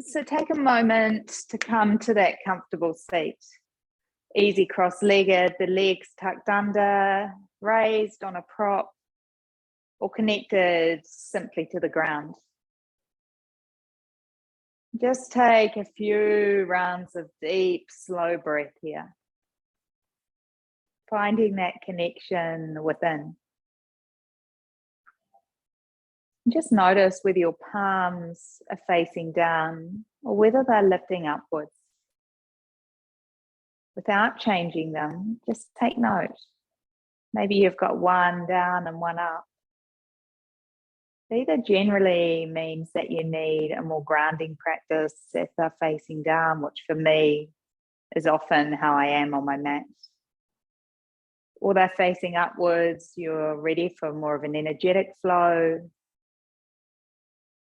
So take a moment to come to that comfortable seat. Easy cross-legged, the legs tucked under, raised on a prop, or connected simply to the ground. Just take a few rounds of deep, slow breath here. Finding that connection within. Just notice whether your palms are facing down or whether they're lifting upwards. Without changing them, just take note. Maybe you've got one down and one up. Either generally means that you need a more grounding practice if they're facing down, which for me is often how I am on my mat. Or they're facing upwards, you're ready for more of an energetic flow,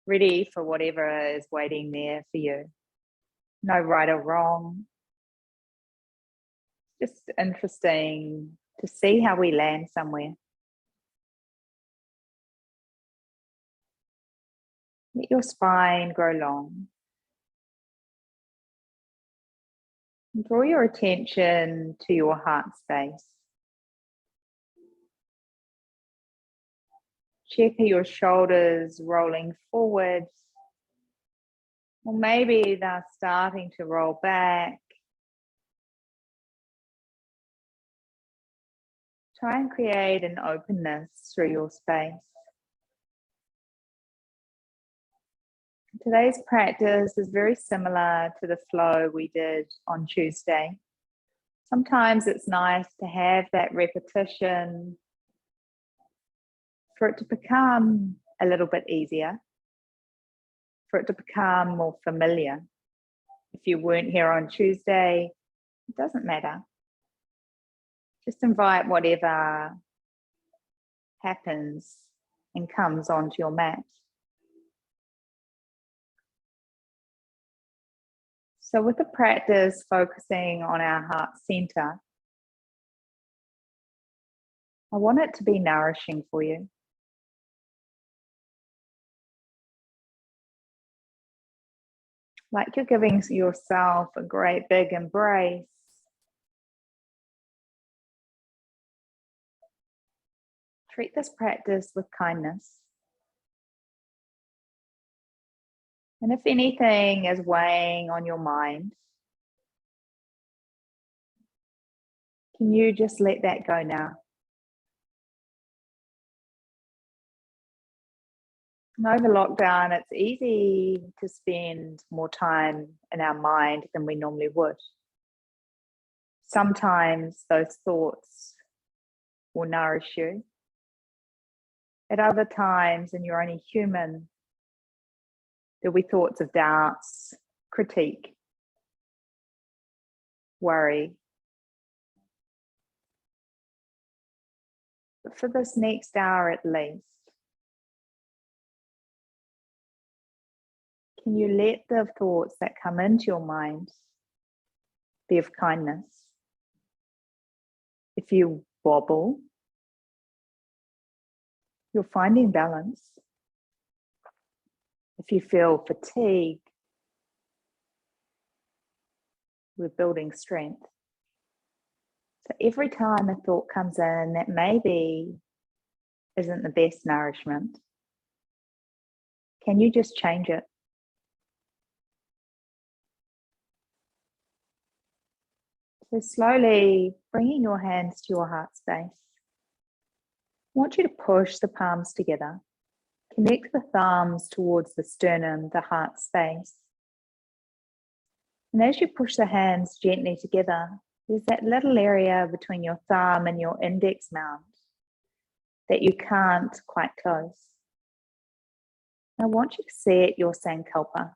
ready for whatever is waiting there for you. No right or wrong. Just interesting to see how we land somewhere. Let your spine grow long. And draw your attention to your heart space. Check your shoulders rolling forward, or maybe they're starting to roll back. Try and create an openness through your space. Today's practice is very similar to the flow we did on Tuesday. Sometimes it's nice to have that repetition for it to become a little bit easier, for it to become more familiar. If you weren't here on Tuesday, it doesn't matter. Just invite whatever happens and comes onto your mat. So with the practice focusing on our heart center, I want it to be nourishing for you. Like you're giving yourself a great big embrace. Treat this practice with kindness. And if anything is weighing on your mind, can you just let that go now? And over lockdown, it's easy to spend more time in our mind than we normally would. Sometimes those thoughts will nourish you. At other times, and you're only human, there'll be thoughts of doubts, critique, worry. But for this next hour at least, can you let the thoughts that come into your mind be of kindness? If you wobble, you're finding balance. If you feel fatigue, we're building strength. So every time a thought comes in that maybe isn't the best nourishment, can you just change it? So slowly bringing your hands to your heart space. I want you to push the palms together. Connect the thumbs towards the sternum, the heart space. And as you push the hands gently together, there's that little area between your thumb and your index mount that you can't quite close. I want you to set your sankalpa,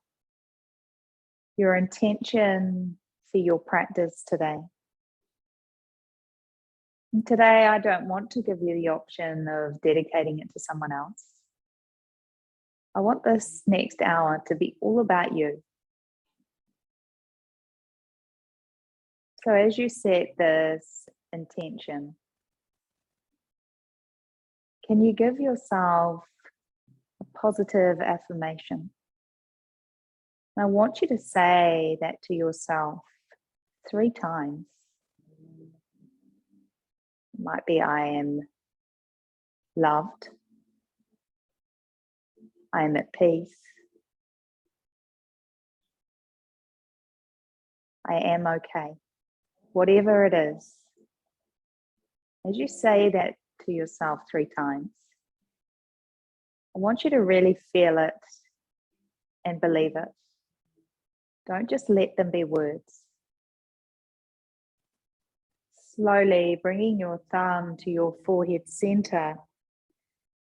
your intention for your practice today. And today, I don't want to give you the option of dedicating it to someone else. I want this next hour to be all about you. So as you set this intention, can you give yourself a positive affirmation? And I want you to say that to yourself 3 times. It might be, I am loved. I am at peace. I am okay. Whatever it is. As you say that to yourself 3 times, I want you to really feel it and believe it. Don't just let them be words. Slowly bringing your thumb to your forehead center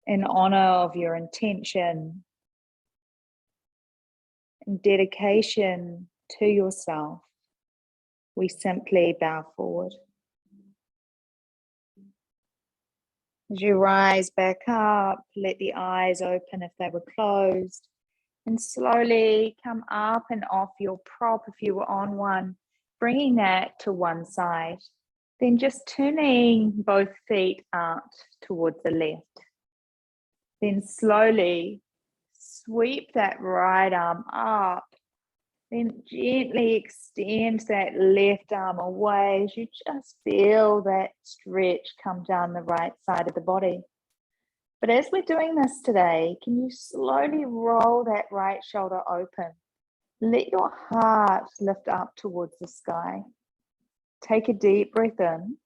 in honor of your intention and dedication to yourself, we simply bow forward. As you rise back up, let the eyes open if they were closed, and slowly come up and off your prop if you were on one, bringing that to one side. Then just turning both feet out towards the left. Then slowly sweep that right arm up. Then gently extend that left arm away as you just feel that stretch come down the right side of the body. But as we're doing this today, can you slowly roll that right shoulder open? Let your heart lift up towards the sky. Take a deep breath in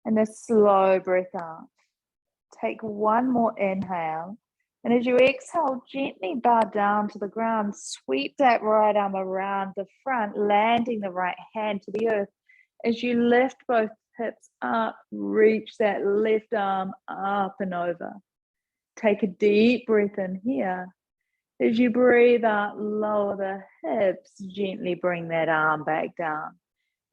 and a slow breath out. Take one more inhale. And as you exhale, gently bow down to the ground. Sweep that right arm around the front, landing the right hand to the earth. As you lift both hips up, reach that left arm up and over. Take a deep breath in here. As you breathe out, lower the hips, gently bring that arm back down.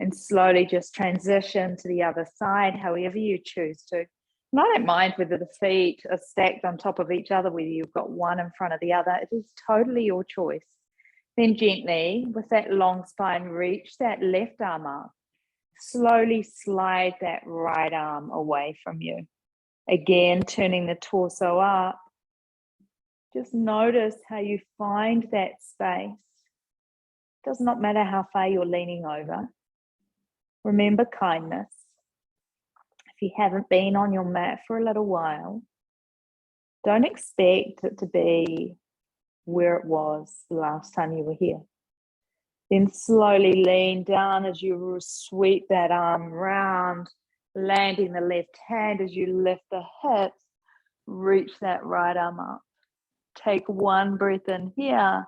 And slowly just transition to the other side, however you choose to. And I don't mind whether the feet are stacked on top of each other, whether you've got one in front of the other. It is totally your choice. Then gently, with that long spine, reach that left arm up. Slowly slide that right arm away from you. Again, turning the torso up. Just notice how you find that space. It does not matter how far you're leaning over. Remember kindness. If you haven't been on your mat for a little while, don't expect it to be where it was the last time you were here. Then slowly lean down as you sweep that arm round, landing the left hand as you lift the hips, reach that right arm up. Take one breath in here.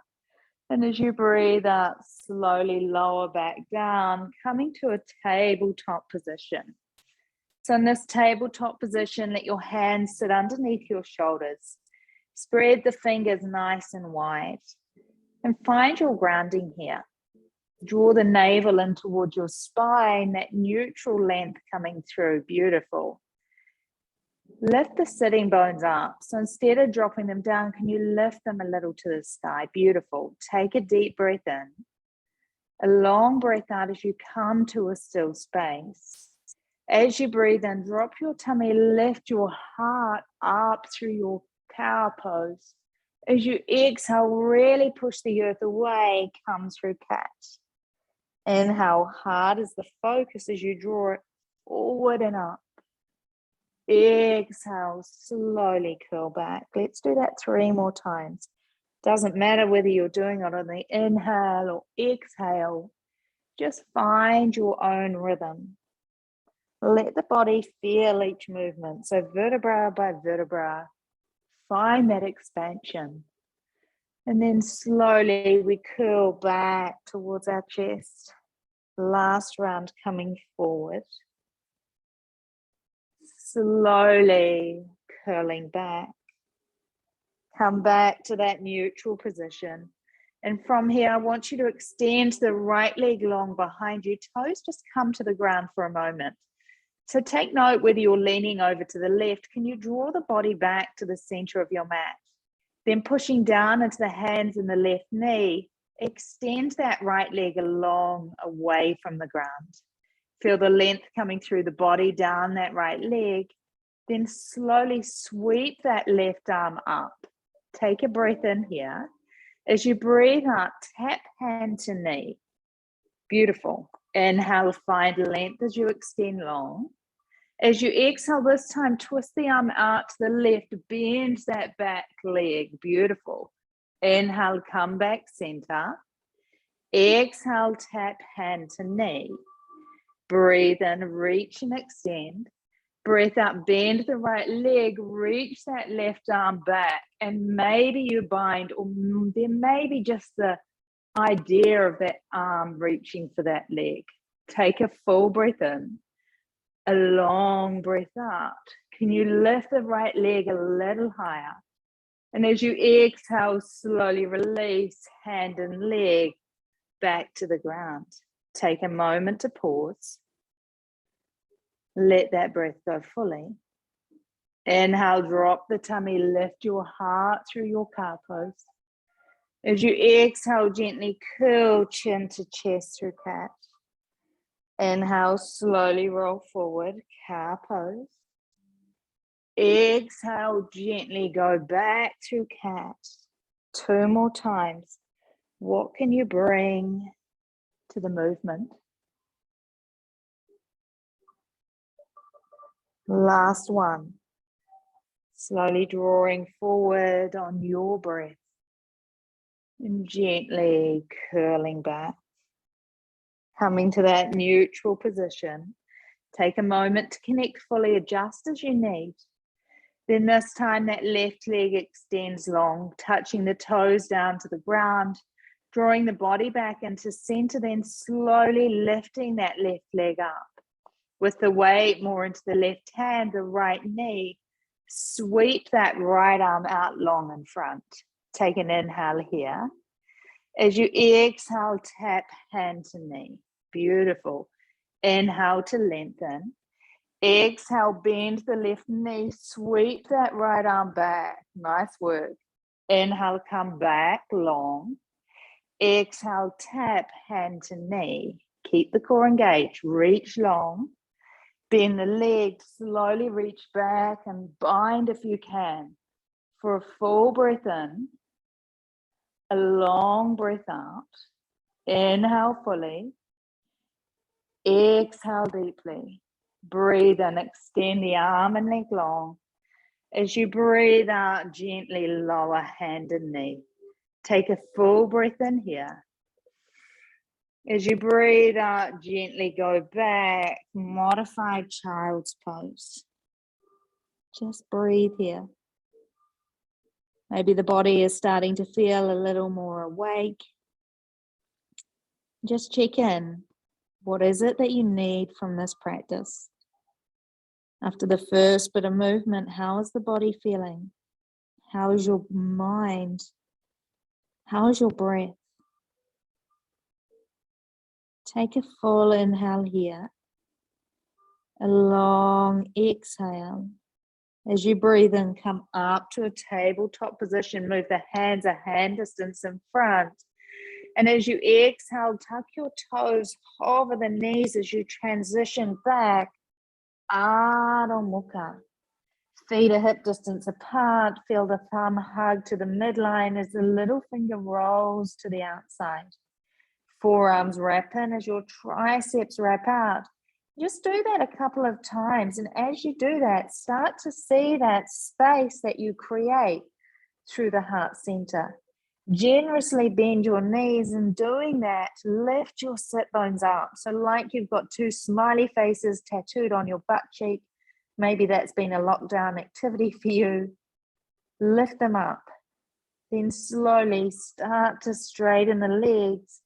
And as you breathe out, slowly lower back down, coming to a tabletop position. So in this tabletop position, let your hands sit underneath your shoulders. Spread the fingers nice and wide. And find your grounding here. Draw the navel in towards your spine, that neutral length coming through. Beautiful. Lift the sitting bones up. So instead of dropping them down, can you lift them a little to the sky? Beautiful. Take a deep breath in. A long breath out as you come to a still space. As you breathe in, drop your tummy, lift your heart up through your cow pose. As you exhale, really push the earth away, come through cat. Inhale, hard as the focus as you draw it forward and up. Exhale, slowly curl back. Let's do that 3 more times. Doesn't matter whether you're doing it on the inhale or exhale. Just find your own rhythm. Let the body feel each movement. So vertebra by vertebra, find that expansion. And then slowly we curl back towards our chest. Last round coming forward. Slowly curling back. Come back to that neutral position. And from here, I want you to extend the right leg long behind you. Toes just come to the ground for a moment. So take note whether you're leaning over to the left. Can you draw the body back to the center of your mat? Then pushing down into the hands and the left knee. Extend that right leg along away from the ground. Feel the length coming through the body down that right leg. Then slowly sweep that left arm up. Take a breath in here. As you breathe out, tap hand to knee. Beautiful. Inhale, find length as you extend long. As you exhale this time, twist the arm out to the left, bend that back leg. Beautiful. Inhale, come back center. Exhale, tap hand to knee. Breathe in, reach and extend. Breath out, bend the right leg, reach that left arm back, and maybe you bind, or there may be just the idea of that arm reaching for that leg. Take a full breath in, a long breath out. Can you lift the right leg a little higher? And as you exhale, slowly release hand and leg back to the ground. Take a moment to pause. Let that breath go fully. Inhale, drop the tummy, lift your heart through your car pose. As you exhale, gently curl chin to chest through cat. Inhale, slowly roll forward, car pose. Exhale, gently go back through cat. 2 more times. What can you bring to the movement? Last one. Slowly drawing forward on your breath and gently curling back. Coming to that neutral position. Take a moment to connect fully, adjust as you need. Then this time that left leg extends long, touching the toes down to the ground, drawing the body back into center, then slowly lifting that left leg up. With the weight more into the left hand, the right knee, sweep that right arm out long in front. Take an inhale here. As you exhale, tap hand to knee. Beautiful. Inhale to lengthen. Exhale, bend the left knee, sweep that right arm back. Nice work. Inhale, come back long. Exhale, tap hand to knee. Keep the core engaged, reach long. Bend the leg, slowly reach back and bind if you can. For a full breath in, a long breath out. Inhale fully. Exhale deeply. Breathe in, extend the arm and leg long. As you breathe out, gently lower hand and knee. Take a full breath in here. As you breathe out, gently go back, modified child's pose. Just breathe here. Maybe the body is starting to feel a little more awake. Just check in. What is it that you need from this practice? After the first bit of movement, how is the body feeling? How is your mind? How is your breath? Take a full inhale here. A long exhale. As you breathe in, come up to a tabletop position. Move the hands a hand distance in front. And as you exhale, tuck your toes over the knees as you transition back. Adho Mukha. Feet a hip distance apart. Feel the thumb hug to the midline as the little finger rolls to the outside. Forearms wrap in as your triceps wrap out. Just do that a couple of times. And as you do that, start to see that space that you create through the heart center. Generously bend your knees, and doing that, lift your sit bones up. So like you've got 2 smiley faces tattooed on your butt cheek. Maybe that's been a lockdown activity for you. Lift them up. Then slowly start to straighten the legs.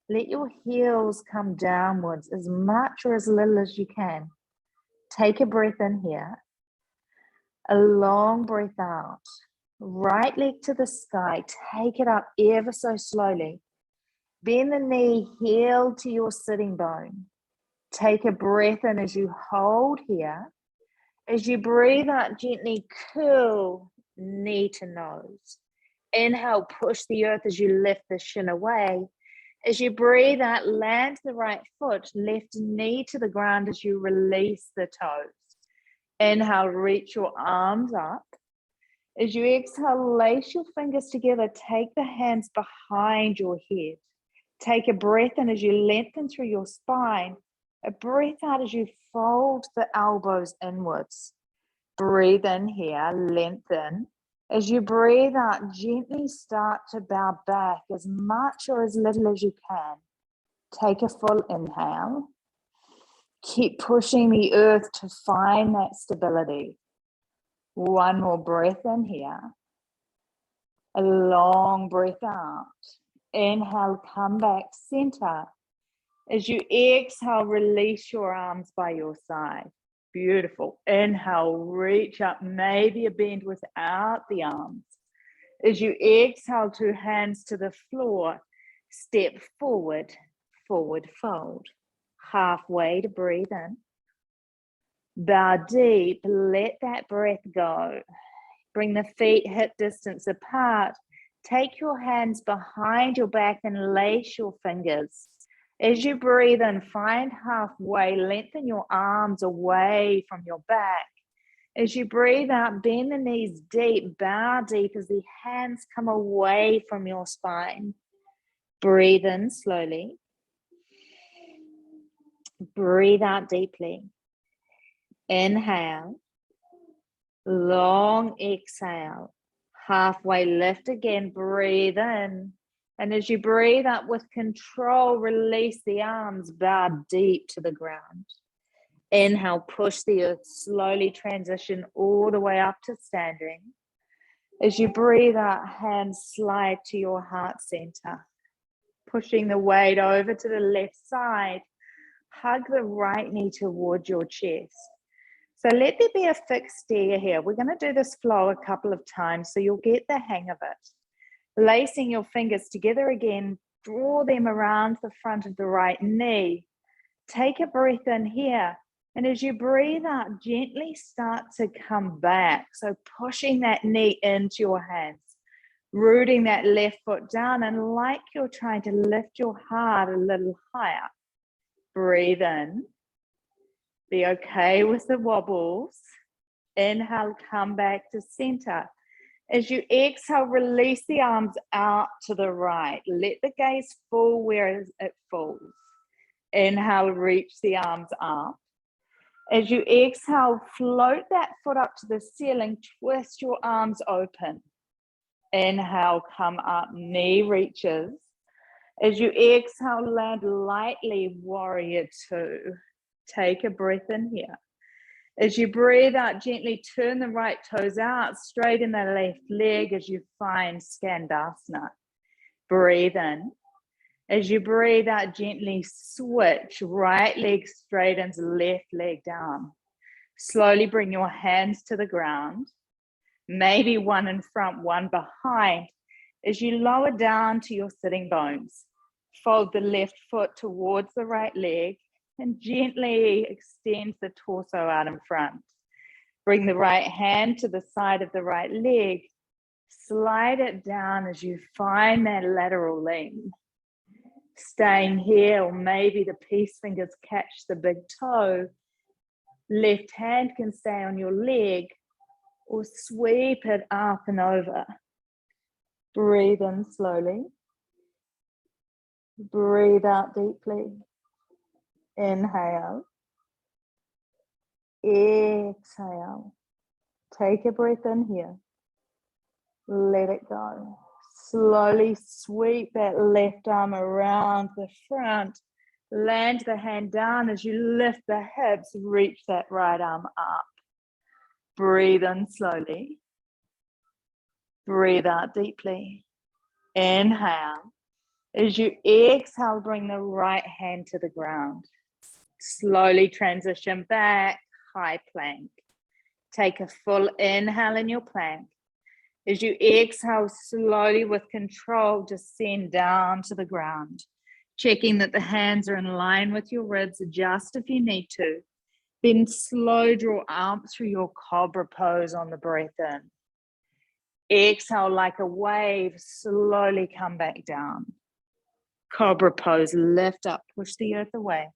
Let your heels come downwards as much or as little as you can. Take a breath in here. A long breath out. Right leg to the sky. Take it up ever so slowly. Bend the knee, heel to your sitting bone. Take a breath in as you hold here. As you breathe out, gently curl knee to nose. Inhale, push the earth as you lift the shin away. As you breathe out, land the right foot, left knee to the ground as you release the toes. Inhale, reach your arms up. As you exhale, lace your fingers together. Take the hands behind your head. Take a breath in as you lengthen through your spine. A breath out as you fold the elbows inwards. Breathe in here, lengthen. As you breathe out, gently start to bow back as much or as little as you can. Take a full inhale. Keep pushing the earth to find that stability. One more breath in here. A long breath out. Inhale, come back, center. As you exhale, release your arms by your side. Beautiful. Inhale, reach up, maybe a bend without the arms. As you exhale, two hands to the floor, step forward, forward fold. Halfway to breathe in. Bow deep, let that breath go. Bring the feet hip distance apart. Take your hands behind your back and lace your fingers. As you breathe in, find halfway, lengthen your arms away from your back. As you breathe out, bend the knees deep, bow deep as the hands come away from your spine. Breathe in slowly. Breathe out deeply. Inhale. Long exhale. Halfway lift again, breathe in. And as you breathe up with control, release the arms, bow deep to the ground. Inhale, push the earth, slowly transition all the way up to standing. As you breathe out, hands slide to your heart center. Pushing the weight over to the left side. Hug the right knee towards your chest. So let there be a fixed stare here. We're going to do this flow a couple of times so you'll get the hang of it. Lacing your fingers together again, draw them around the front of the right knee. Take a breath in here. And as you breathe out, gently start to come back. So pushing that knee into your hands, rooting that left foot down, and like you're trying to lift your heart a little higher. Breathe in. Be okay with the wobbles. Inhale, come back to center. As you exhale, release the arms out to the right. Let the gaze fall where it falls. Inhale, reach the arms up. As you exhale, float that foot up to the ceiling. Twist your arms open. Inhale, come up, knee reaches. As you exhale, land lightly, warrior two. Take a breath in here. As you breathe out, gently turn the right toes out, straighten the left leg as you find Skandasana. Breathe in. As you breathe out, gently switch, right leg straightens, left leg down. Slowly bring your hands to the ground, maybe one in front, one behind. As you lower down to your sitting bones, fold the left foot towards the right leg, and gently extend the torso out in front. Bring the right hand to the side of the right leg. Slide it down as you find that lateral lean. Staying here, or maybe the peace fingers catch the big toe. Left hand can stay on your leg, or sweep it up and over. Breathe in slowly. Breathe out deeply. Inhale. Exhale. Take a breath in here. Let it go. Slowly sweep that left arm around the front. Land the hand down as you lift the hips. Reach that right arm up. Breathe in slowly. Breathe out deeply. Inhale. As you exhale, bring the right hand to the ground. Slowly transition back, high plank. Take a full inhale in your plank. As you exhale, slowly with control, descend down to the ground. Checking that the hands are in line with your ribs, adjust if you need to. Then slow draw out through your Cobra Pose on the breath in. Exhale like a wave, slowly come back down. Cobra Pose, lift up, push the earth away.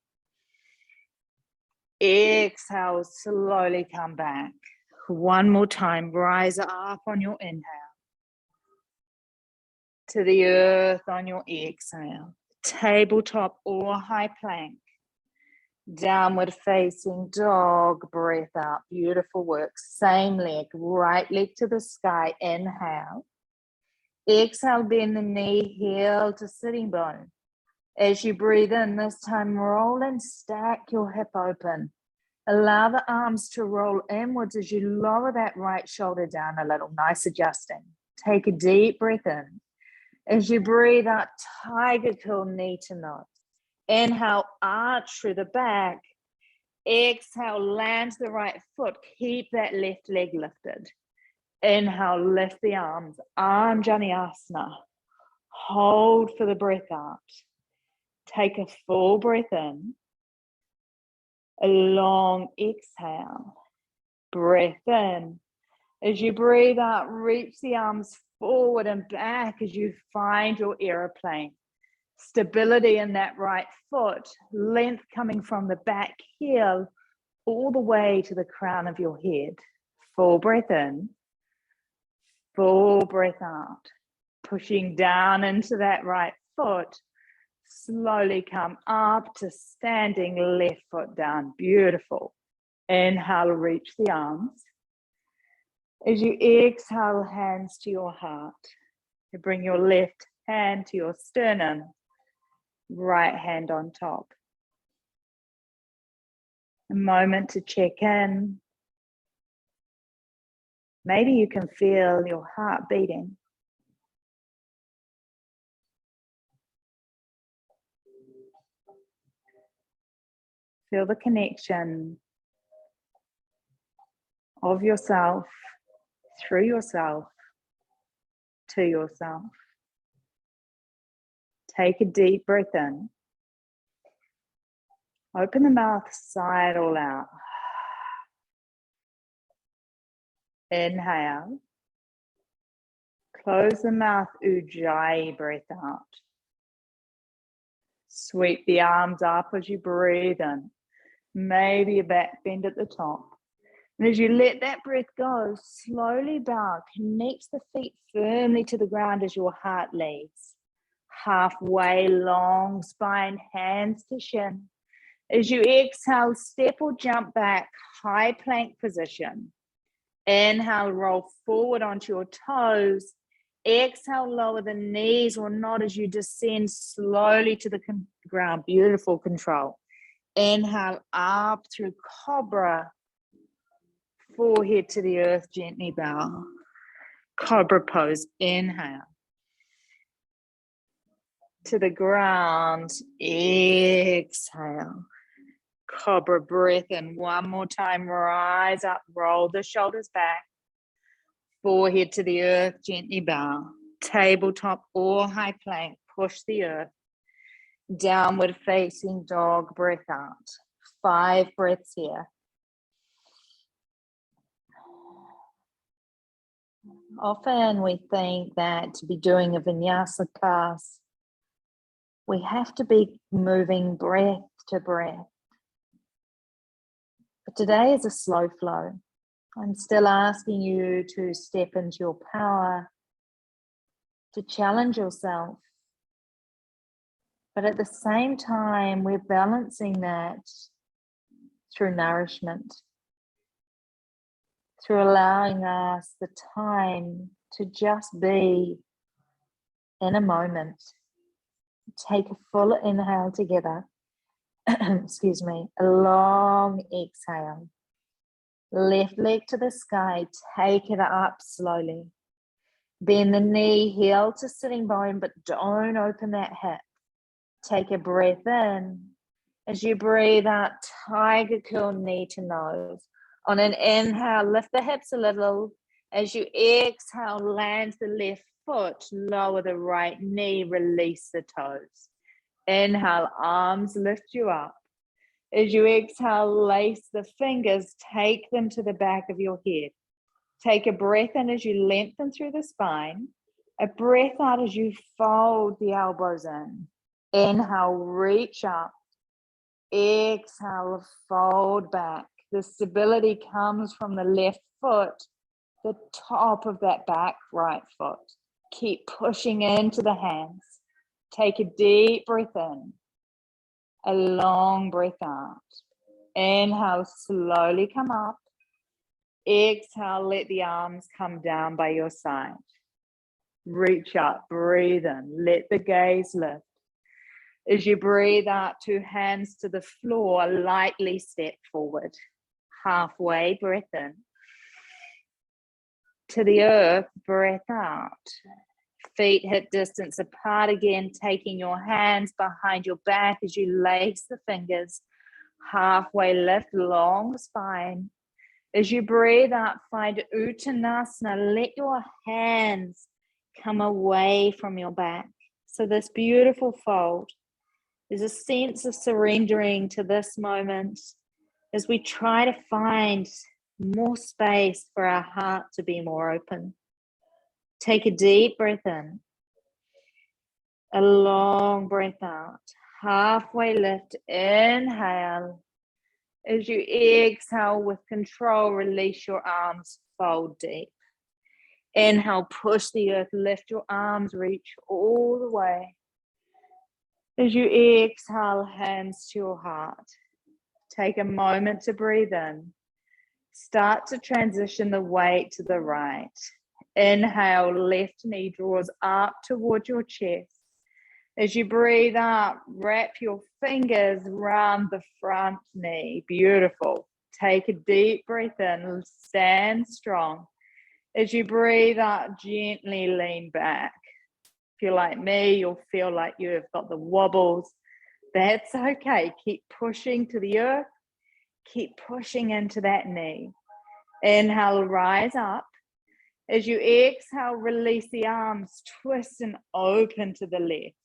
Exhale, slowly come back. One more time, rise up on your inhale. To the earth on your exhale. Tabletop or high plank. Downward facing dog, breath out. Beautiful work. Same leg, right leg to the sky. Inhale. Exhale, bend the knee, heel to sitting bone. As you breathe in, this time roll and stack your hip open. Allow the arms to roll inwards as you lower that right shoulder down a little. Nice adjusting. Take a deep breath in. As you breathe out, tiger curl, knee to nose. Inhale, arch through the back. Exhale, land the right foot. Keep that left leg lifted. Inhale, lift the arms. Anjaneyasana. Hold for the breath out. Take a full breath in. A long exhale. Breath in. As you breathe out, reach the arms forward and back as you find your aeroplane. Stability in that right foot, length coming from the back heel all the way to the crown of your head. Full breath in, full breath out. Pushing down into that right foot. Slowly come up to standing, left foot down. Beautiful. Inhale, reach the arms. As you exhale, hands to your heart. You bring your left hand to your sternum, right hand on top. A moment to check in. Maybe you can feel your heart beating. Feel the connection of yourself, through yourself, to yourself. Take a deep breath in. Open the mouth, sigh it all out. Inhale. Close the mouth, ujjayi, breath out. Sweep the arms up as you breathe in. Maybe a back bend at the top. And as you let that breath go, slowly bow. Connect the feet firmly to the ground as your heart leads. Halfway, long spine, hands to shin. As you exhale, step or jump back, high plank position. Inhale, roll forward onto your toes. Exhale, lower the knees or nod as you descend slowly to the ground. Beautiful control. Inhale, up through Cobra. Forehead to the earth, gently bow. Cobra Pose. Inhale. To the ground. Exhale. Cobra breath in. One more time. Rise up. Roll the shoulders back. Forehead to the earth. Gently bow. Tabletop or high plank. Push the earth. Downward facing dog. Breath out. 5 breaths here. Often we think that to be doing a vinyasa class, we have to be moving breath to breath. But today is a slow flow. I'm still asking you to step into your power, to challenge yourself. But at the same time, we're balancing that through nourishment, through allowing us the time to just be in a moment. Take a full inhale together. Excuse me. A long exhale. Left leg to the sky. Take it up slowly. Bend the knee, heel to sitting bone, but don't open that hip. Take a breath in. As you breathe out, tiger curl, knee to nose. On an inhale, lift the hips a little. As you exhale, land the left foot, lower the right knee, release the toes. Inhale, arms lift you up. As you exhale, lace the fingers, take them to the back of your head. Take a breath in as you lengthen through the spine. A breath out as you fold the elbows in. Inhale, reach up. Exhale, fold back. The stability comes from the left foot, the top of that back right foot. Keep pushing into the hands. Take a deep breath in, a long breath out. Inhale, slowly come up. Exhale, let the arms come down by your side. Reach up, breathe in, let the gaze lift. As you breathe out, two hands to the floor, lightly step forward. Halfway, breath in. To the earth, breath out. Feet hip distance apart again, taking your hands behind your back as you lace the fingers. Halfway lift, long spine. As you breathe out, find Uttanasana. Let your hands come away from your back. So this beautiful fold. There's a sense of surrendering to this moment as we try to find more space for our heart to be more open. Take a deep breath in, a long breath out, halfway lift, inhale. As you exhale with control, release your arms, fold deep. Inhale, push the earth, lift your arms, reach all the way. As you exhale, hands to your heart. Take a moment to breathe in. Start to transition the weight to the right. Inhale, left knee draws up towards your chest. As you breathe out, wrap your fingers around the front knee. Beautiful. Take a deep breath in, stand strong. As you breathe out, gently lean back. If you're like me, you'll feel like you've got the wobbles. That's okay. Keep pushing to the earth. Keep pushing into that knee. Inhale, rise up. As you exhale, release the arms, twist and open to the left.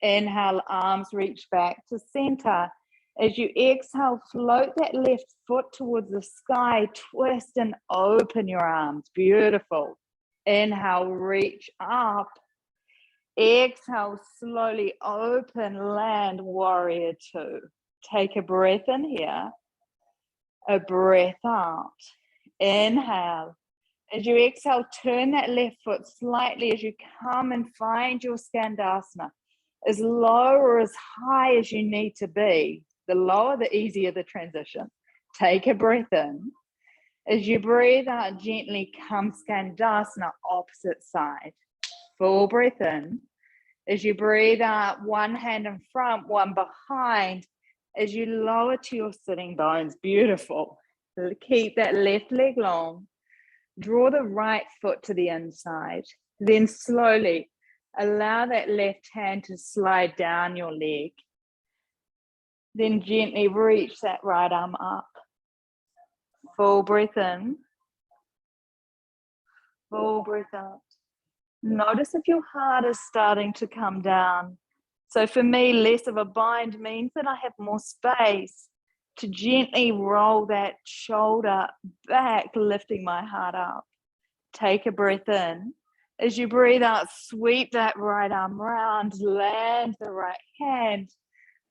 Inhale, arms reach back to center. As you exhale, float that left foot towards the sky, twist and open your arms. Beautiful. Inhale, reach up. Exhale, slowly open, land, warrior two. Take a breath in here, a breath out. Inhale. As you exhale, turn that left foot slightly as you come and find your Skandasana. As low or as high as you need to be. The lower, the easier the transition. Take a breath in. As you breathe out, gently come Skandasana, opposite side. Full breath in. As you breathe out, one hand in front, one behind. As you lower to your sitting bones, beautiful. Keep that left leg long. Draw the right foot to the inside. Then slowly allow that left hand to slide down your leg. Then gently reach that right arm up. Full breath in. Full breath out. Notice if your heart is starting to come down. So for me, less of a bind means that I have more space to gently roll that shoulder back, lifting my heart up. Take a breath in. As you breathe out, sweep that right arm round, land the right hand,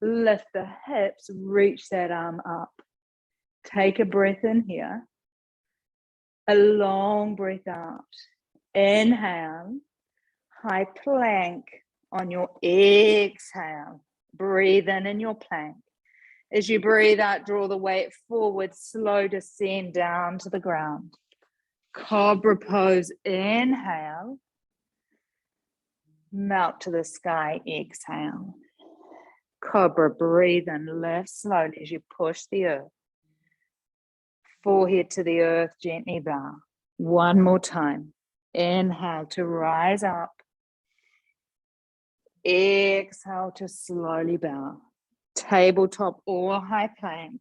lift the hips, reach that arm up. Take a breath in here. A long breath out. Inhale, high plank on your exhale. Breathe in your plank. As you breathe out, draw the weight forward, slow descend down to the ground. Cobra Pose, inhale. Melt to the sky, exhale. Cobra, breathe in, lift slowly as you push the earth. Forehead to the earth, gently bow. One more time. Inhale to rise up. Exhale to slowly bow. Tabletop or high plank.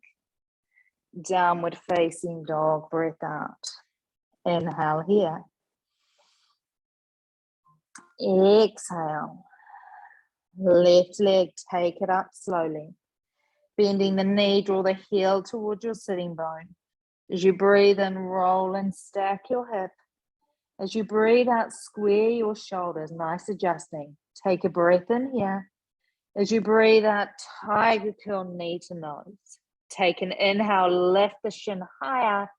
Downward facing dog, breath out. Inhale here. Exhale. Left leg, take it up slowly. Bending the knee, draw the heel towards your sitting bone. As you breathe in, roll and stack your hip. As you breathe out, square your shoulders, nice adjusting. Take a breath in here. As you breathe out, tiger curl knee to nose. Take an inhale, lift the shin higher.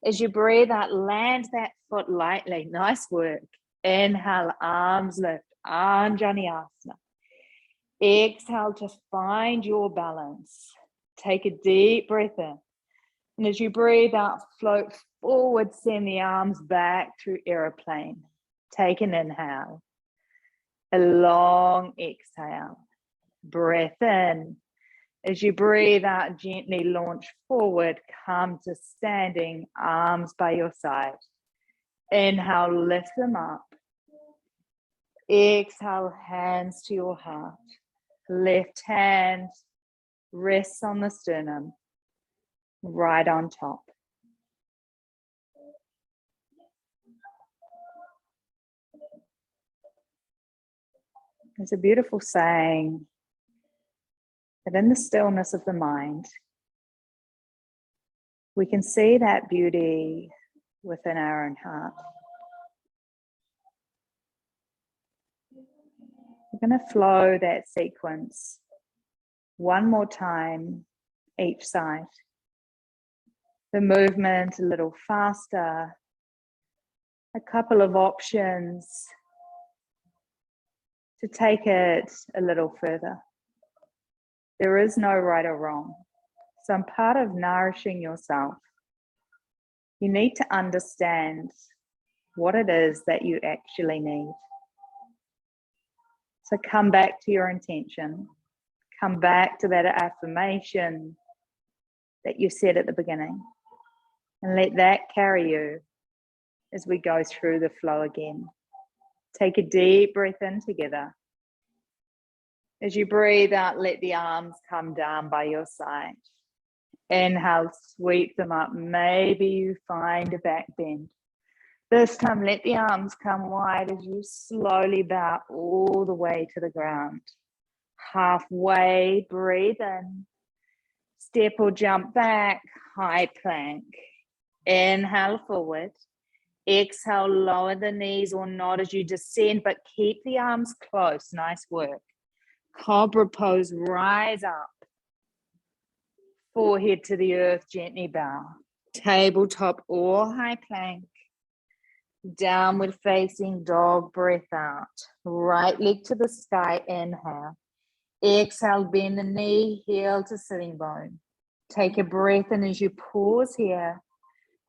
As you breathe out, land that foot lightly. Nice work. Inhale, arms lift, Anjaneyasana. Exhale to find your balance. Take a deep breath in. And as you breathe out, float forward, send the arms back through aeroplane. Take an inhale. A long exhale. Breath in. As you breathe out, gently launch forward, come to standing, arms by your side. Inhale, lift them up. Exhale, hands to your heart. Left hand rests on the sternum, right on top. There's a beautiful saying that in the stillness of the mind, we can see that beauty within our own heart. We're going to flow that sequence one more time, each side. The movement a little faster, a couple of options to take it a little further. There is no right or wrong. Some part of nourishing yourself, you need to understand what it is that you actually need. So come back to your intention. Come back to that affirmation that you said at the beginning. And let that carry you as we go through the flow again. Take a deep breath in together. As you breathe out, let the arms come down by your side. Inhale, sweep them up. Maybe you find a back bend. This time, let the arms come wide as you slowly bow all the way to the ground. Halfway, breathe in. Step or jump back, high plank. Inhale forward. Exhale, lower the knees or nod as you descend, but keep the arms close. Nice work. Cobra Pose, rise up. Forehead to the earth, gently bow. Tabletop or high plank. Downward facing dog, breath out. Right leg to the sky, inhale. Exhale, bend the knee, heel to sitting bone. Take a breath in as you pause here.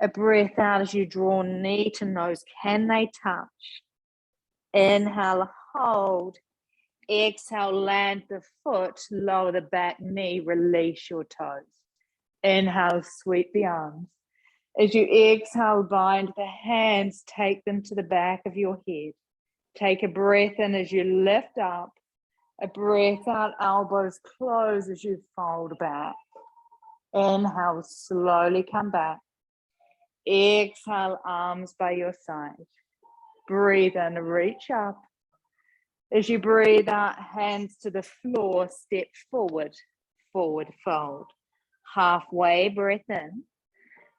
A breath out as you draw knee to nose. Can they touch? Inhale, hold. Exhale, land the foot, lower the back knee, release your toes. Inhale, sweep the arms. As you exhale, bind the hands, take them to the back of your head. Take a breath in as you lift up. A breath out, elbows close as you fold back. Inhale, slowly come back. Exhale, arms by your side. Breathe in, reach up. As you breathe out, hands to the floor, step forward, forward fold. Halfway, breath in.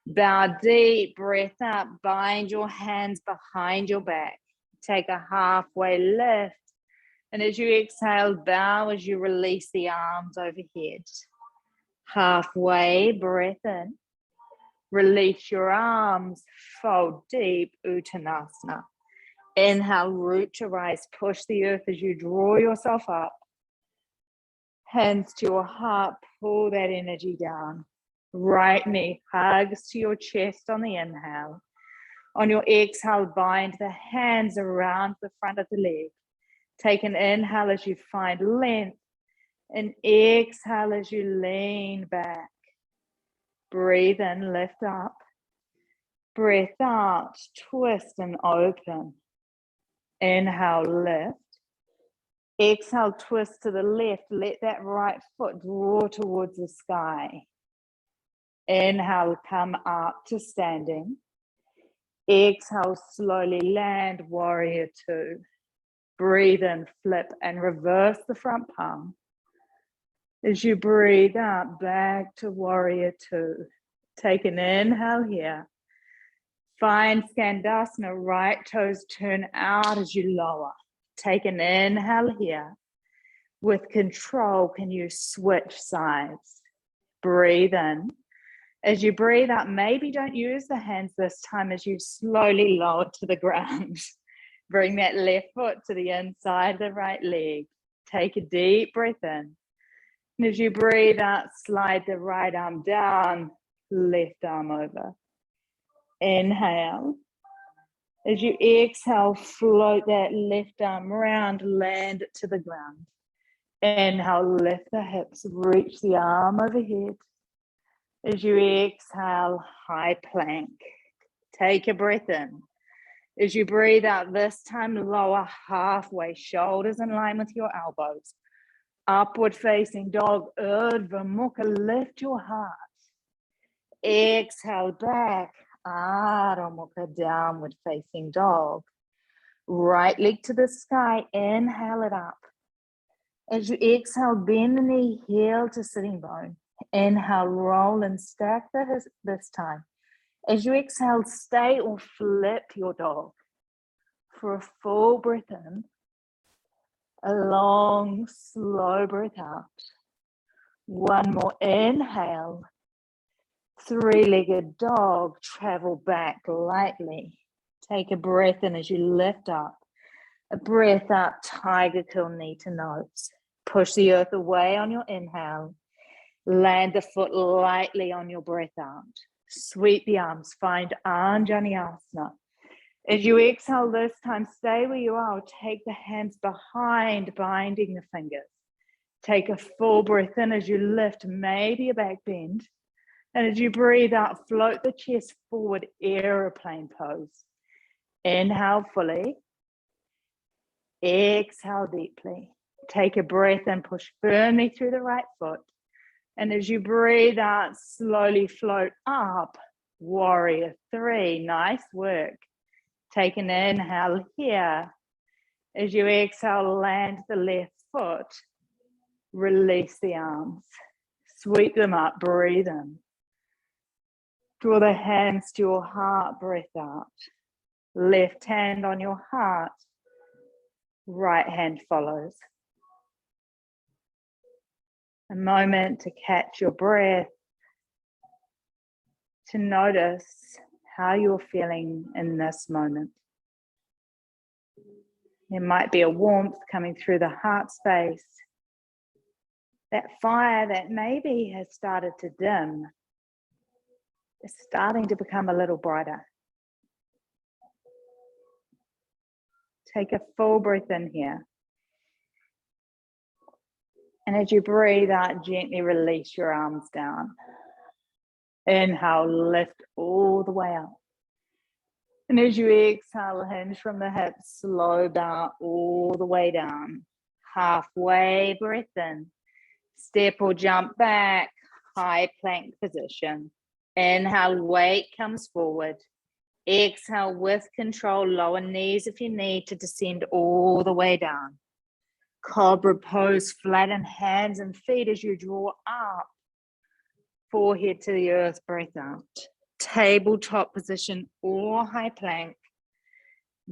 Bow deep, breath out, bind your hands behind your back. Take a halfway lift. And as you exhale, bow as you release the arms overhead. Halfway, breath in. Release your arms, fold deep, Uttanasana. Inhale, root to rise, push the earth as you draw yourself up. Hands to your heart, pull that energy down. Right knee hugs to your chest on the inhale. On your exhale, bind the hands around the front of the leg. Take an inhale as you find length. And exhale as you lean back. Breathe in, lift up. Breath out, twist and open. Inhale, lift. Exhale, twist to the left. Let that right foot draw towards the sky. Inhale, come up to standing. Exhale, slowly land, warrior two. Breathe in, flip and reverse the front palm. As you breathe out, back to warrior two. Take an inhale here. Find Skandasana, right toes turn out as you lower. Take an inhale here. With control, can you switch sides? Breathe in. As you breathe out, maybe don't use the hands this time as you slowly lower to the ground. Bring that left foot to the inside of the right leg. Take a deep breath in. And as you breathe out, slide the right arm down, left arm over. Inhale. As you exhale, float that left arm around, land it to the ground. Inhale, lift the hips, reach the arm overhead. As you exhale, high plank. Take a breath in. As you breathe out, this time lower halfway, shoulders in line with your elbows. Upward facing dog, Urdhva Mukha, lift your heart. Exhale back, Adho Mukha, downward facing dog. Right leg to the sky, inhale it up. As you exhale, bend the knee, heel to sitting bone. Inhale, roll and stack the hips this time. As you exhale, stay or flip your dog. For a full breath in, a long, slow breath out. One more inhale. Three-legged dog, travel back lightly. Take a breath in as you lift up. A breath out, tiger curl, knee to nose. Push the earth away on your inhale. Land the foot lightly on your breath out. Sweep the arms, find Anjani Asana. As you exhale this time, stay where you are. Take the hands behind, binding the fingers. Take a full breath in as you lift, maybe a back bend. And as you breathe out, float the chest forward, aeroplane pose. Inhale fully. Exhale deeply. Take a breath and push firmly through the right foot. And as you breathe out, slowly float up. Warrior three. Nice work. Take an inhale here. As you exhale, land the left foot. Release the arms. Sweep them up. Breathe in. Draw the hands to your heart. Breath out. Left hand on your heart. Right hand follows. A moment to catch your breath, to notice how you're feeling in this moment. There might be a warmth coming through the heart space. That fire that maybe has started to dim is starting to become a little brighter. Take a full breath in here. And as you breathe out, gently release your arms down. Inhale, lift all the way up. And as you exhale, hinge from the hips, slow down all the way down. Halfway, breath in. Step or jump back, high plank position. Inhale, weight comes forward. Exhale with control, lower knees if you need to descend all the way down. Cobra Pose, flatten hands and feet as you draw up. Forehead to the earth, breath out. Tabletop position or high plank.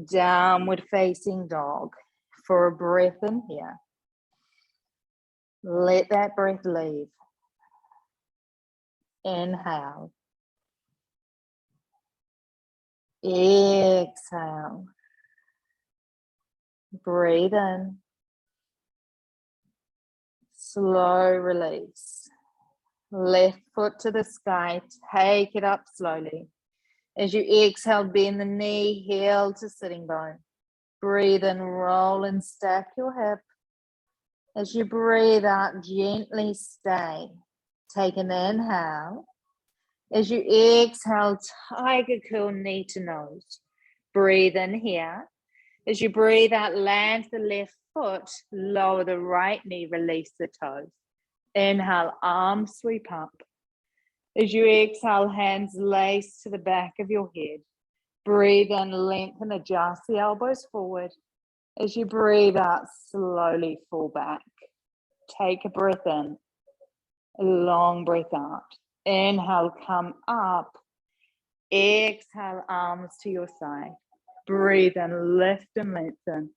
Downward facing dog. For a breath in here. Let that breath leave. Inhale. Exhale. Breathe in. Slow release. Left foot to the sky. Take it up slowly. As you exhale, bend the knee, heel to sitting bone. Breathe in, roll and stack your hip. As you breathe out, gently stay. Take an inhale. As you exhale, tiger curl, knee to nose. Breathe in here. As you breathe out, land the left foot, lower the right knee, release the toes. Inhale, arms sweep up. As you exhale, hands lace to the back of your head. Breathe in, lengthen, adjust the elbows forward. As you breathe out, slowly fall back. Take a breath in, a long breath out. Inhale, come up. Exhale, arms to your side. Breathe in, lift and lengthen.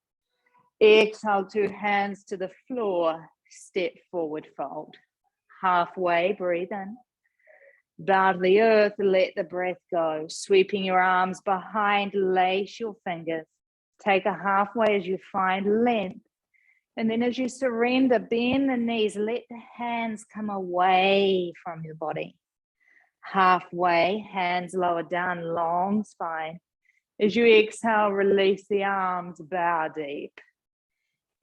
Exhale, two hands to the floor. Step forward, fold. Halfway, breathe in. Bow to the earth, let the breath go. Sweeping your arms behind, lace your fingers. Take a halfway as you find length. And then as you surrender, bend the knees, let the hands come away from your body. Halfway, hands lower down, long spine. As you exhale, release the arms, bow deep.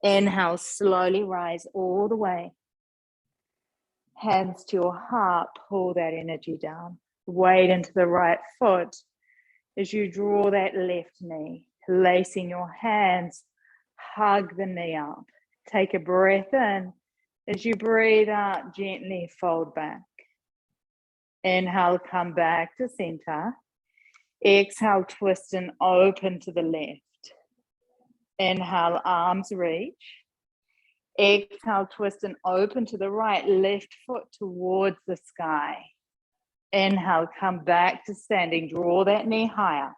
Inhale, slowly rise all the way. Hands to your heart, pull that energy down. Weight into the right foot as you draw that left knee. Lacing your hands, hug the knee up. Take a breath in. As you breathe out, gently fold back. Inhale, come back to center. Exhale, twist and open to the left. Inhale, arms reach. Exhale, twist and open to the right, left foot towards the sky. Inhale, come back to standing, draw that knee higher.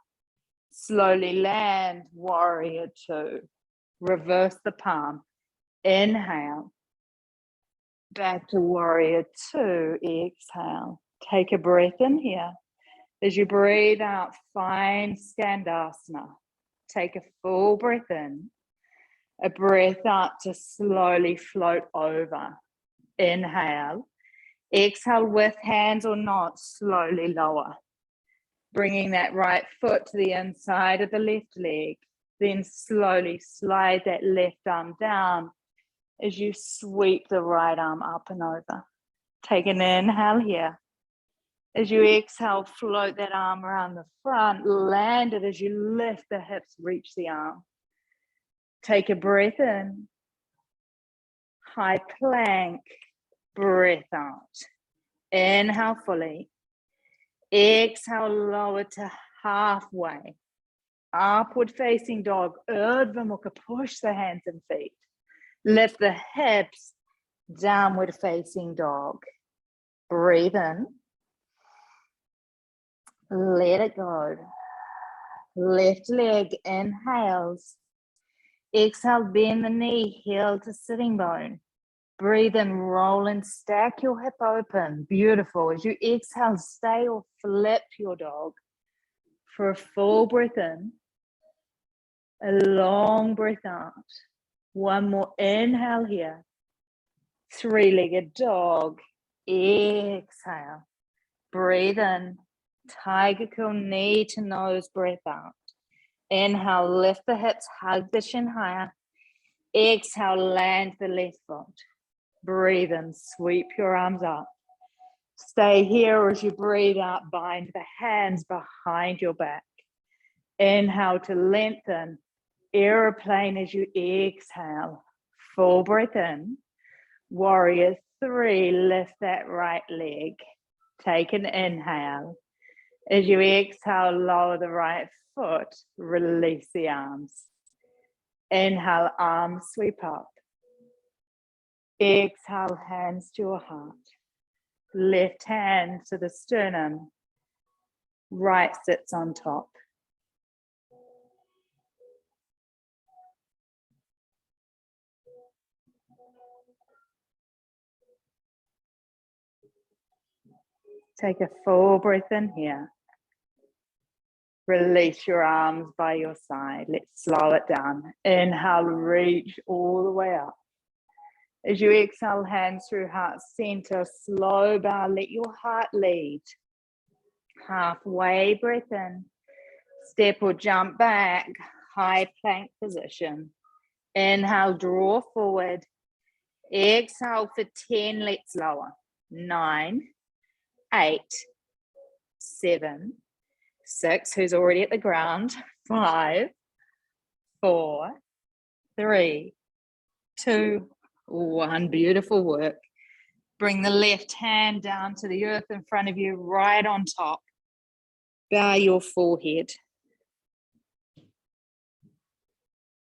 Slowly land, warrior two. Reverse the palm. Inhale. Back to warrior two. Exhale. Take a breath in here. As you breathe out, find Skandasana. Take a full breath in. A breath out to slowly float over. Inhale. Exhale with hands or not, slowly lower. Bringing that right foot to the inside of the left leg. Then slowly slide that left arm down as you sweep the right arm up and over. Take an inhale here. As you exhale, float that arm around the front. Land it as you lift the hips, reach the arm. Take a breath in. High plank. Breath out. Inhale fully. Exhale, lower to halfway. Upward facing dog. Urdhva Mukha. Push the hands and feet. Lift the hips. Downward facing dog. Breathe in. Let it go. Left leg inhales. Exhale, bend the knee, heel to sitting bone. Breathe in, roll and stack your hip open. Beautiful. As you exhale, stay or flip your dog. For a full breath in. A long breath out. One more inhale here. Three-legged dog. Exhale. Breathe in. Tiger curl, knee to nose, breath out. Inhale, lift the hips, hug the shin higher. Exhale, land the left foot. Breathe in, sweep your arms up. Stay here as you breathe out, bind the hands behind your back. Inhale to lengthen, aeroplane as you exhale. Full breath in. Warrior three, lift that right leg. Take an inhale. As you exhale, lower the right foot, release the arms. Inhale, arms sweep up. Exhale, hands to your heart. Left hand to the sternum. Right sits on top. Take a full breath in here. Release your arms by your side. Let's slow it down. Inhale, reach all the way up. As you exhale, hands through heart center, slow bow, let your heart lead. Halfway breath in. Step or jump back, high plank position. Inhale, draw forward. Exhale for 10, let's lower. 9, 8, 7, 6, who's already at the ground, 5, 4, 3, 2, 1. Beautiful work. Bring the left hand down to the earth in front of you, right on top. Bow your forehead.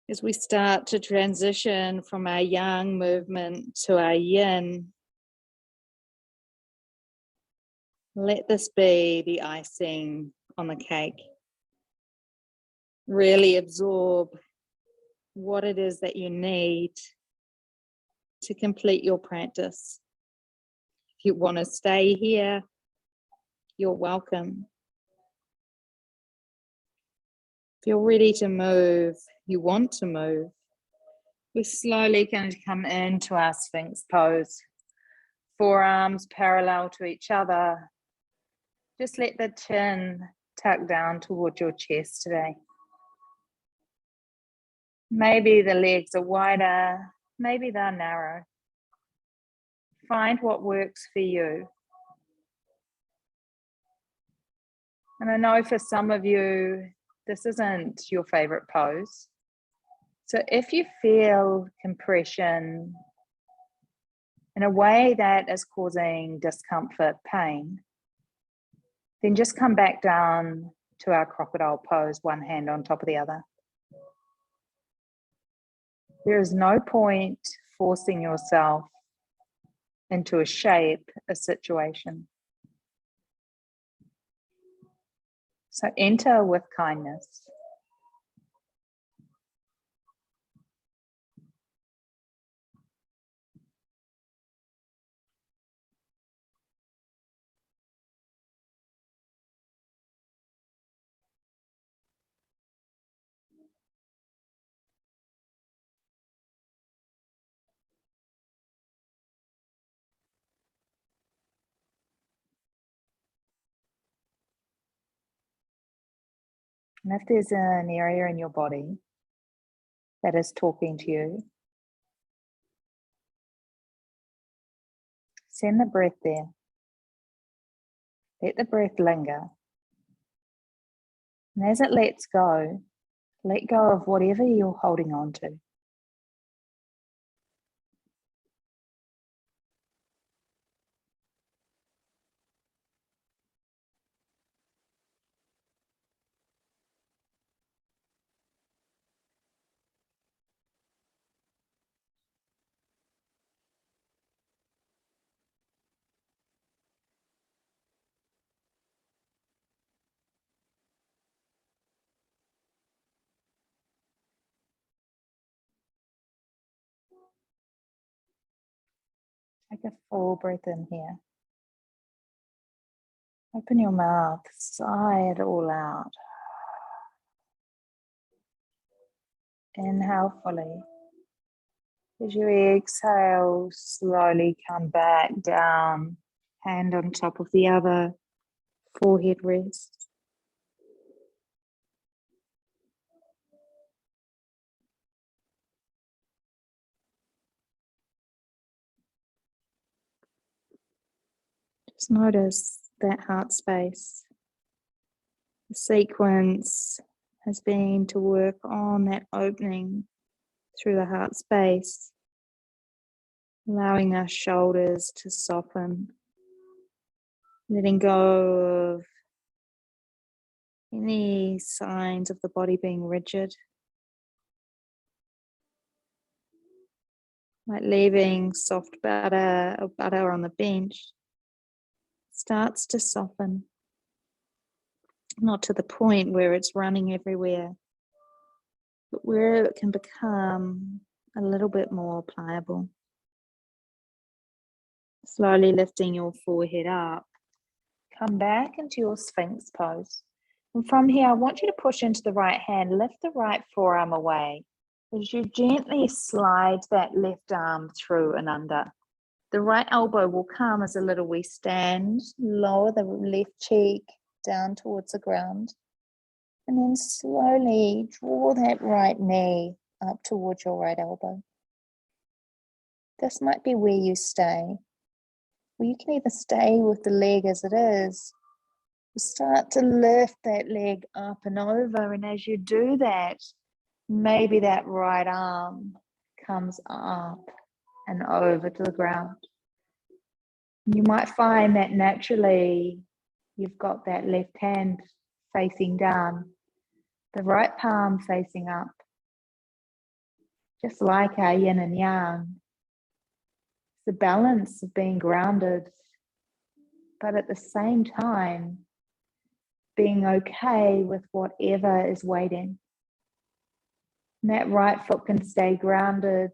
As we start to transition from our yang movement to our yin, let this be the icing on the cake. Really absorb what it is that you need to complete your practice. If you want to stay here, you're welcome. If you're ready to move, you want to move, we're slowly going to come into our Sphinx pose. Forearms parallel to each other. Just let the chin tuck down towards your chest today. Maybe the legs are wider, maybe they're narrow. Find what works for you. And I know for some of you, this isn't your favorite pose. So if you feel compression in a way that is causing discomfort, pain, then just come back down to our crocodile pose, one hand on top of the other. There is no point forcing yourself into a shape, a situation. So enter with kindness. And if there's an area in your body that is talking to you, send the breath there. Let the breath linger. And as it lets go, let go of whatever you're holding on to. Take a full breath in here. Open your mouth, sigh it all out. Inhale fully. As you exhale, slowly come back down, hand on top of the other, forehead rest. Just notice that heart space. The sequence has been to work on that opening through the heart space, allowing our shoulders to soften, letting go of any signs of the body being rigid, like leaving soft butter or butter on the bench, starts to soften, not to the point where it's running everywhere, but where it can become a little bit more pliable. Slowly lifting your forehead up, come back into your Sphinx pose. And from here, I want you to push into the right hand, lift the right forearm away. As you gently slide that left arm through and under. The right elbow will come as a little we stand, lower the left cheek down towards the ground. And then slowly draw that right knee up towards your right elbow. This might be where you stay. Or you can either stay with the leg as it is, or start to lift that leg up and over. And as you do that, maybe that right arm comes up and over to the ground. You might find that naturally you've got that left hand facing down, the right palm facing up, just like our yin and yang. The balance of being grounded, but at the same time, being okay with whatever is waiting. And that right foot can stay grounded,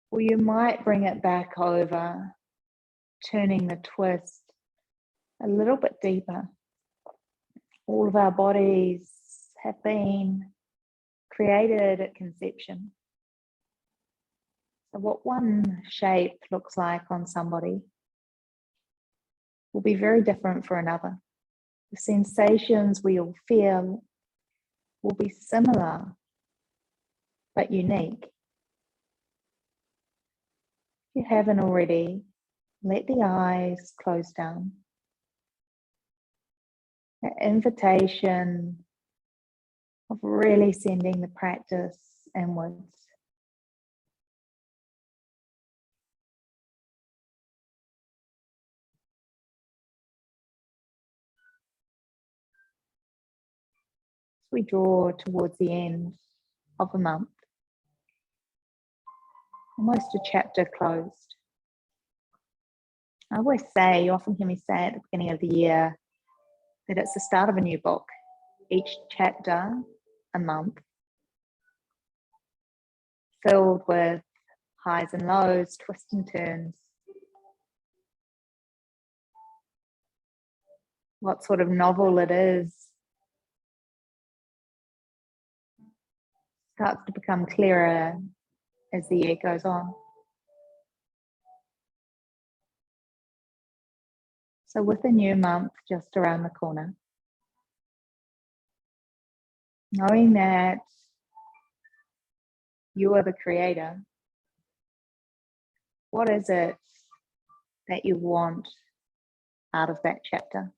or you might bring it back over, turning the twist, a little bit deeper. All of our bodies have been created at conception. So what one shape looks like on somebody will be very different for another. The sensations we all feel will be similar, but unique. If you haven't already, let the eyes close down. An invitation of really sending the practice inwards. As we draw towards the end of a month, almost a chapter closed. I always say, you often hear me say at the beginning of the year, that it's the start of a new book. Each chapter, a month, filled with highs and lows, twists and turns. What sort of novel it is starts to become clearer as the year goes on. So with a new month just around the corner, knowing that you are the creator, what is it that you want out of that chapter?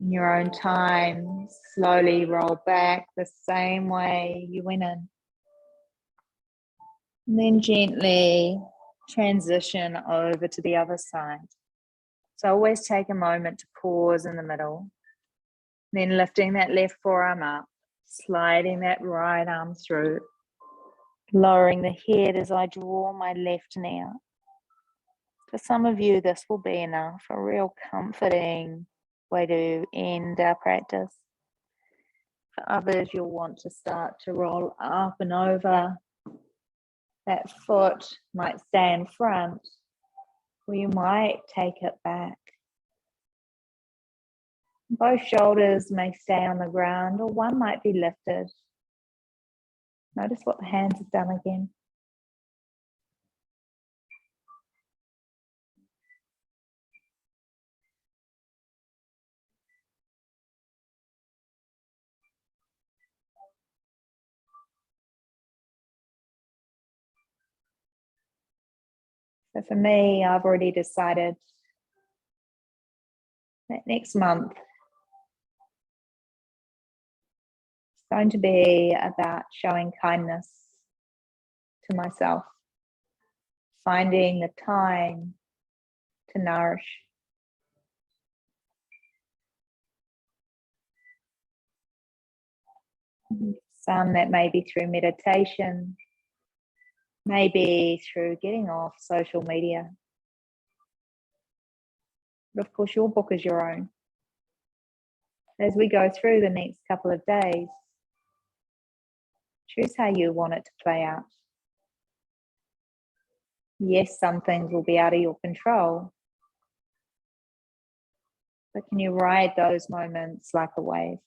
In your own time, slowly roll back the same way you went in. And then gently transition over to the other side. So always take a moment to pause in the middle. Then lifting that left forearm up, sliding that right arm through, lowering the head as I draw my left knee up. For some of you, this will be enough, a real comforting way to end our practice. For others, you'll want to start to roll up and over. That foot might stay in front, or you might take it back. Both shoulders may stay on the ground, or one might be lifted. Notice what the hands have done again. So for me, I've already decided that next month is going to be about showing kindness to myself, finding the time to nourish. Some that may be through meditation, maybe through getting off social media. But of course, your book is your own. As we go through the next couple of days, choose how you want it to play out. Yes, some things will be out of your control, but can you ride those moments like a wave?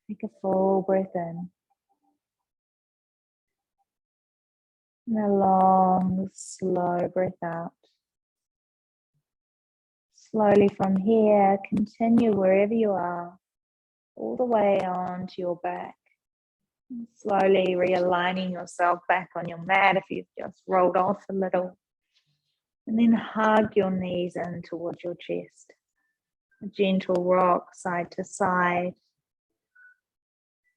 Take a full breath in. And a long, slow breath out. Slowly from here, continue wherever you are, all the way onto your back. And slowly realigning yourself back on your mat if you've just rolled off a little. And then hug your knees in towards your chest. A gentle rock side to side.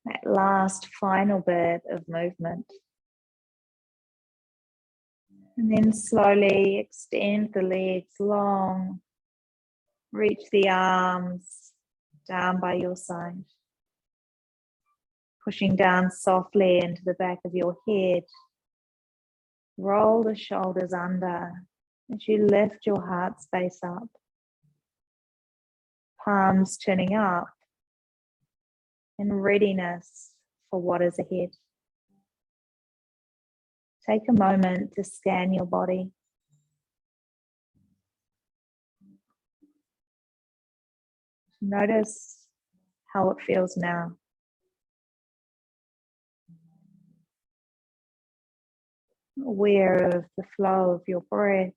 That last final bit of movement. And then slowly extend the legs long. Reach the arms down by your side. Pushing down softly into the back of your head. Roll the shoulders under as you lift your heart space up. Palms turning up in readiness for what is ahead. Take a moment to scan your body. Notice how it feels now. Aware of the flow of your breath,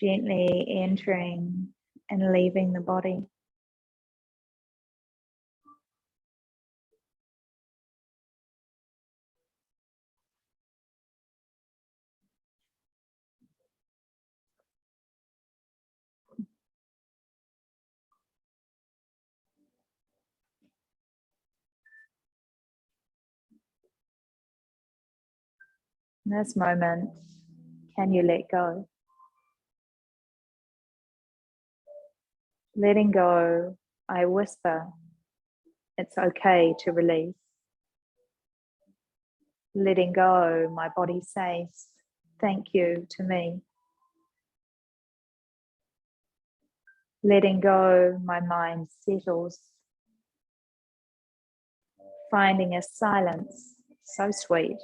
gently entering and leaving the body. In this moment, can you let go? Letting go, I whisper, it's okay to release. Letting go, my body says, thank you to me. Letting go, my mind settles. Finding a silence so sweet.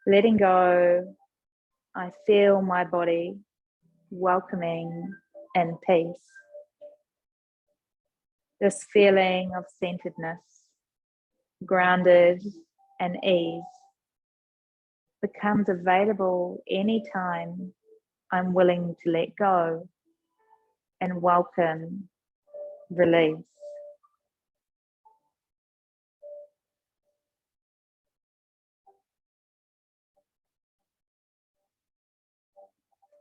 Letting go, I feel my body welcoming and peace. This feeling of centeredness, grounded and ease, becomes available anytime I'm willing to let go and welcome release.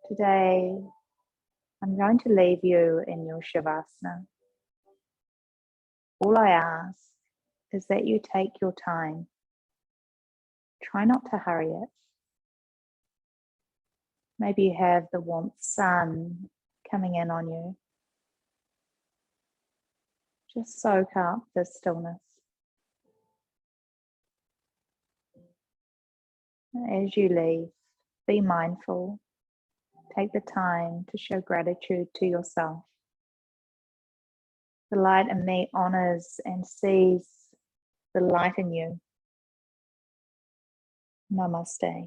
Today, I'm going to leave you in your Shavasana. All I ask is that you take your time. Try not to hurry it. Maybe you have the warm sun coming in on you. Just soak up the stillness. As you leave, be mindful. Take the time to show gratitude to yourself. The light in me honors and sees the light in you. Namaste.